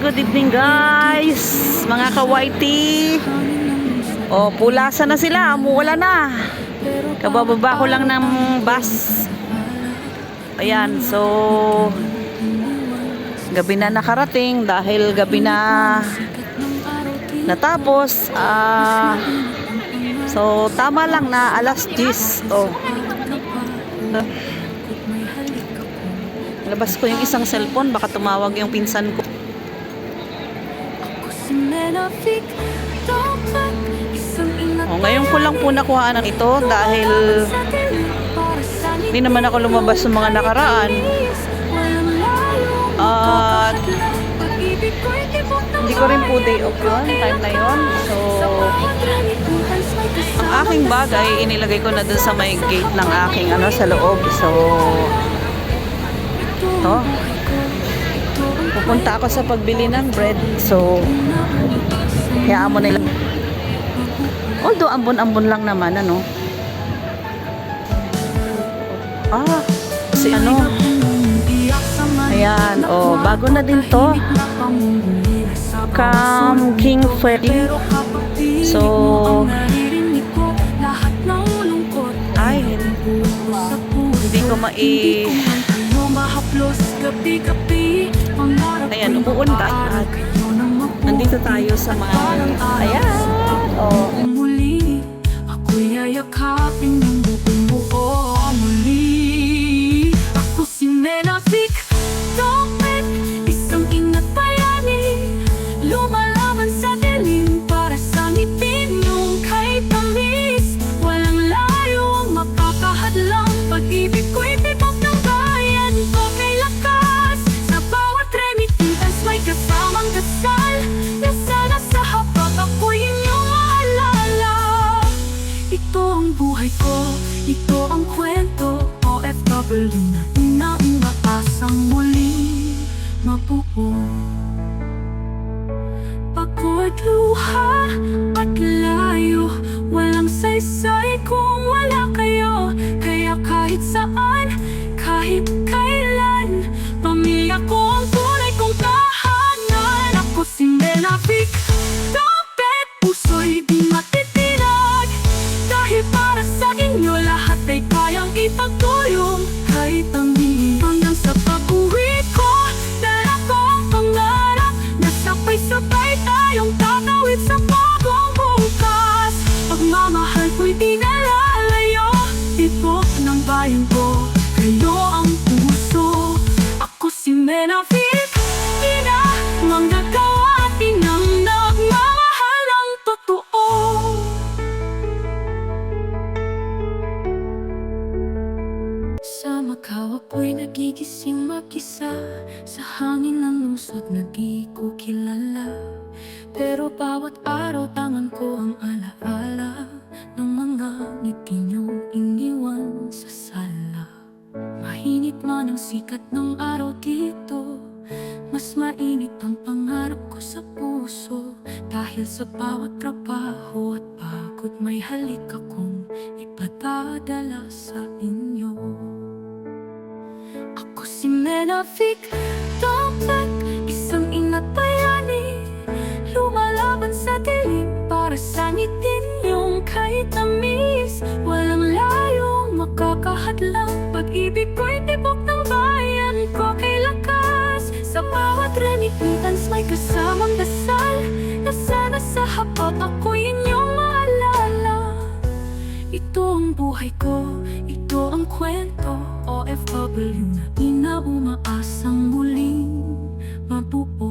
good evening guys, mga ka-YT. O, pulasa na sila, umuwala na. Kabababa ko lang ng bus. Ayan, so gabi na nakarating dahil gabi na natapos. So tama lang na alas 10. Oh. Labas ko yung isang cellphone, baka tumawag yung pinsan ko. Oh, ngayon ko lang po nakuhaan ng ito dahil hindi naman ako lumabas sa mga nakaraan. At hindi ko rin po day off yun, time na yun. So ang aking bagay inilagay ko na dun sa may gate ng aking sa loob. So pupunta ako sa pagbili ng bread. So hayaan mo nila. Although ambon-ambon lang naman si ayan, bago na din to. Cam King Ferry. So hindi ko ayan, umuundat at nandito tayo sa mga muli ako'y yayakapin ng buong buo. Muli ako si Menafik Topet, isang ina't bayani, lumalaban sa dilim para sangitin yung kahit tamis. Walang layo ang makakahadlang, pag-ibig ko'y tibok ng bayan ko kay lakas. Sa bawat remittance may kasamang dasal na sana sa hapag ako'y inyong maalala. Ito ang buhay ko, ito ang kwento, OFW na inaasang muling mabuo. Pagod, luha at layo, walang saysay kung wala kayo. Kaya kahit saan, kahit kailan, pamilya ko ang tunay kong tahanan. Ako si Menafik Topet, puso'y di matitinag, dahil para sa inyo lahat ay kayang ipagtulong. Kahit ang hanggang sa pag-uwi ko, dala ko ang pangarap na sabay-sabay tayong tatawid sa bagong bukas. Pagmamahal ko'y di nalalayo, tibok ng bayan ko, kayo ang puso. Ako si Menafik, ina ng gagawa at inang nagmamahal ng totoo. Sa Macau ako'y nagigising mag-isa, sa hangin ng lusot nag-i ko kilala. Pero bawat araw tangan ko ang alaala ng mga ngiti niyong iniwan sa sala. Mahinit man ang sikat ng araw dito, mas mainit ang pangarap ko sa puso. Dahil sa bawat trabaho at pagod may halik akong ipadadala sa inyo. Ako si Menafik Topet, isang ina't bayani, lumalaban sa dilim para sanitin yung kahit tamis. Walang layong makakahadlang, pag-ibig ko'y tibok ng bayan ko kay lakas. Sa bawat remittance may kasamang dasal na sana sa hapag ako'y inyong maalala. Ito ang buhay ko, ito ang kwento, OFW na inaumaasang muling mabuo.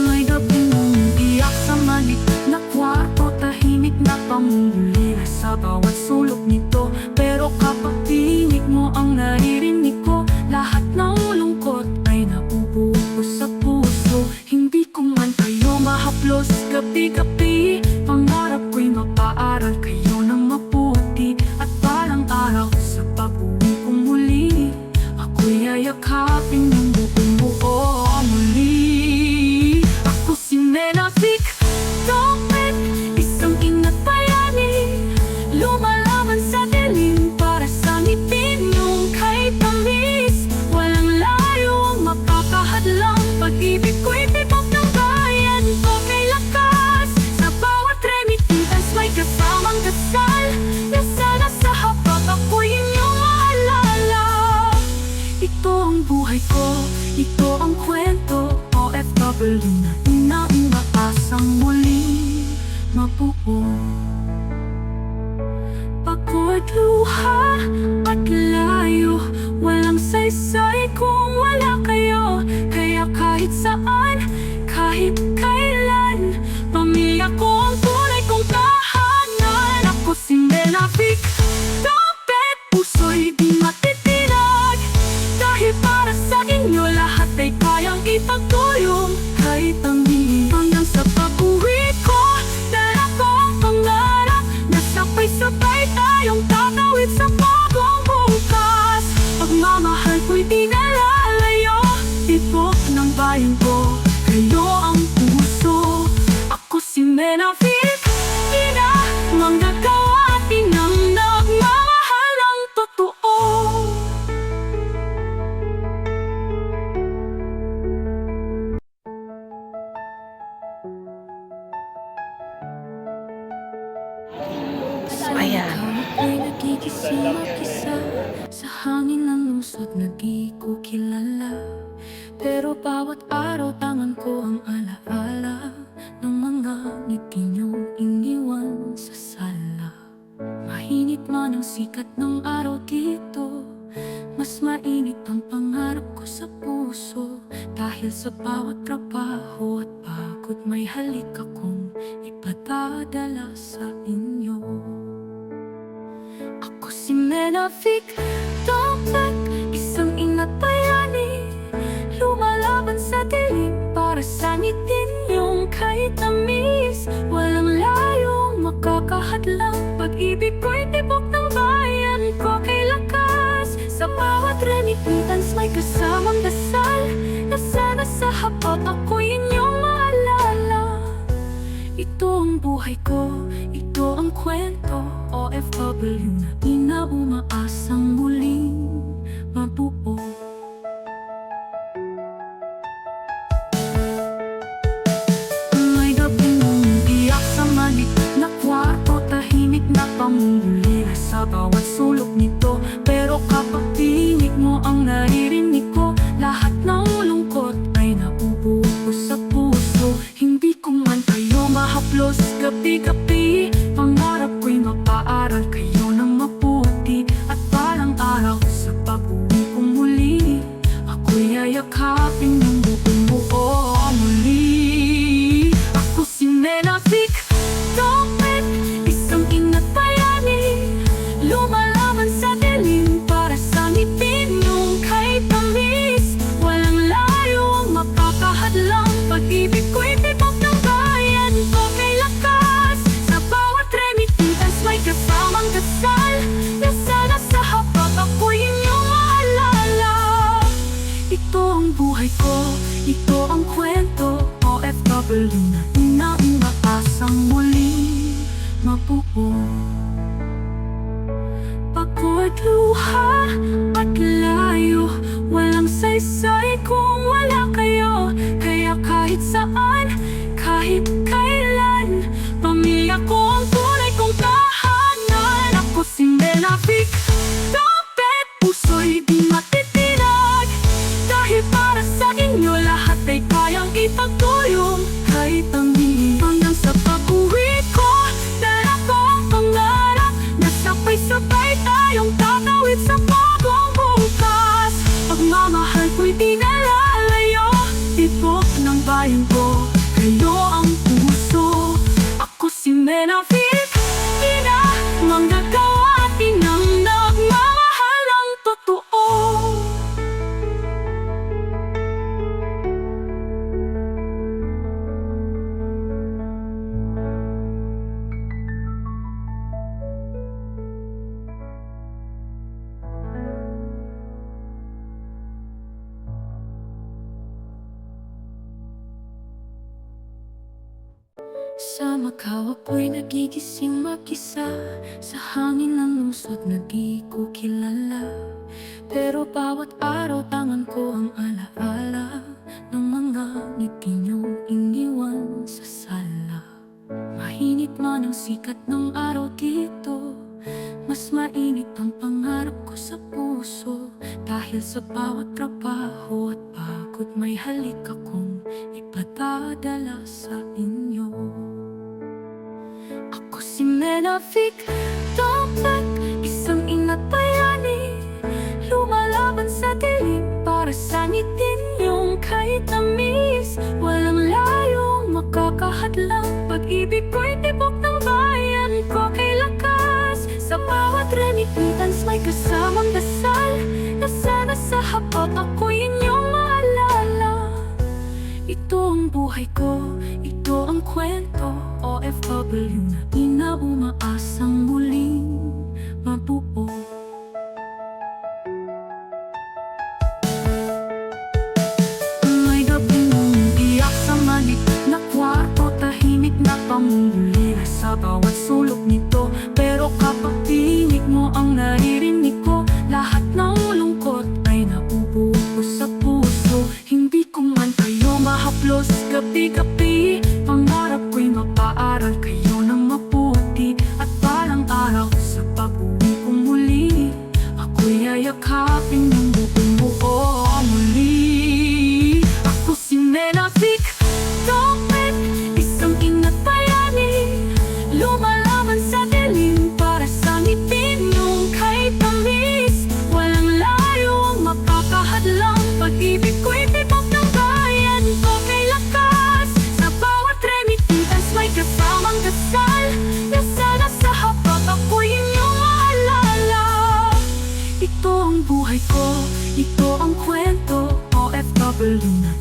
May gabing umiiyak sa maliit na kwarto, tahimik na pamumuli sa bawat sulok nito. Pero kapag tinig mo ang naririnig ko, lahat OFW na inaasang muling mabuo. Pagod, luha at layo, walang saysay kung wala kayo. Kaya kahit saan, kahit kailan, pamilya ko ang tunay kong tahanan. Ako si Menavic, dapat puso'y di matitinag. Dahil para sa inyo lahat ay kayang ipagtulong. Kahit ang dilim hanggang sa pag-uwi ko, dala ko ang pangarap na sabay-sabay tayong tatawid sa bagong bukas. Pagmamahal ko'y di nalalayo, tibok ng bayan ko, kayo ang puso. Ako si Menavic, ina manggagawa at inang nagmamahal ng totoo. Ayan. Ako'y nagigising mag-isa, sa hangin ng lungsod na di ko kilala. Pero bawat araw tangan ko ang alaala ng mga ngiti niyong iniwan sa sala. Mahinit man ang sikat ng araw dito, mas mainit ang pangarap ko sa puso. Dahil sa bawat trabaho at pagod, may halik akong ipadadala sa inyo. Ako si Menavic, dapat isang ina't bayani, lumalaban sa dilim para sanitin yung kahit tamis. Walang layong makakahadlang, pag-ibig ko'y tibok ng bayan ko kay lakas. Sa bawat remittance may kasamang dasal, na sana sa hapag ako'y inyong maalala. Ito ang buhay ko, ito ang kwento, OFW na inaumaasang muling mabuo. May gabing umiiyak sa maliit na kwarto, tahimik na pamumuli sa bawat sulok nito. Pero kapag tinig mo ang naririnig ko, lahat ng lungkot ay naubuo ko sa puso. Hindi ko man kayo mahaplos gabi-gabi, pangarap ko'y mapaaral kayo ng mabuti. At balang araw sa pag-uwi kong muli, ako'y yayakapin ng buong buo muli. Ako si Menavic, dapat isang ina't bayani, lumalaban sa dilim para sanitin yung kahit tamis. Walang layo ang makakahadlang, pag-ibig ko'y tibok ng bayan ko kay lakas. Sa bawat remittance may kasamang dasal, na sana sa hapag ako'y inyong maalala. Ito ang buhay ko, ito ang kwento, OFW na inaasang muling mabuo. Pagod, luha at layo, walang saysay kung wala kayo. Kaya kahit saan, kahit kailan, pamilya ko ang tunay kong tahanan. Ako si Menavic, dapat puso'y di matitinag. Dahil para sa inyo lahat ay kayang ipagtulong. Kahit ang dilim hanggang sa pag-uwi ko, dala ko ang pangarap na sabay-sabay tayong tatawid sa bagong bukas. Pagmamahal ko'y di nalalayo, tibok ng bayan ko, kayo ang puso. Ako si Menavic, ina manggagawa at inang nagmamahal ng totoo. Sa Macau ako'y nagigising mag-isa, sa hangin ng lungsod na di ko kilala. Pero bawat araw tangan ko ang alaala ng mga ngiti niyong iniwan sa sala. Mahinit man ang sikat ng araw dito, mas mainit ang pangarap ko sa puso. Dahil sa bawat trabaho at pagod, may halik akong ipadadala sa inyo. Ako si Menavic Dampet, isang ina't bayani, lumalaban sa dilim para sanitin yung kahit tamis. Walang layong makakahadlang, pag-ibig ko'y tibok ng bayan ko kay lakas. Sa bawat remittance may kasamang dasal, na sana sa hapag ako'y inyong maalala. Ito ang buhay ko, ito ang kwento, OFW na inaumaasang muling mabuo. May gabing umiiyak sa maliit na kwarto, tahimik na pamumulira sa bawat sulok nito. Pero kapag tinig mo ang naririnig ko, lahat ng lungkot ay naubuo ko sa puso. Hindi ko man kayo mahaplos gabi-gabi, pangarap ko'y mapaaral kayo ng mabuti. At parang araw sa pag-uwi ko muli, ako'y yayakapin ng buong buo muli. Ako si Menavic Dampet, isang ina't bayani, lumalaban sa dilim para sanitin yung kahit tamis. Walang layong makakahadlang, pag-ibig ko'y tibok ng bayan ko kay lakas. Sa bawat remittance may kasamang dasal, na sana sa hapag ako'y inyong maalala. Ito ang buhay ko, ito ang kwento, OFW na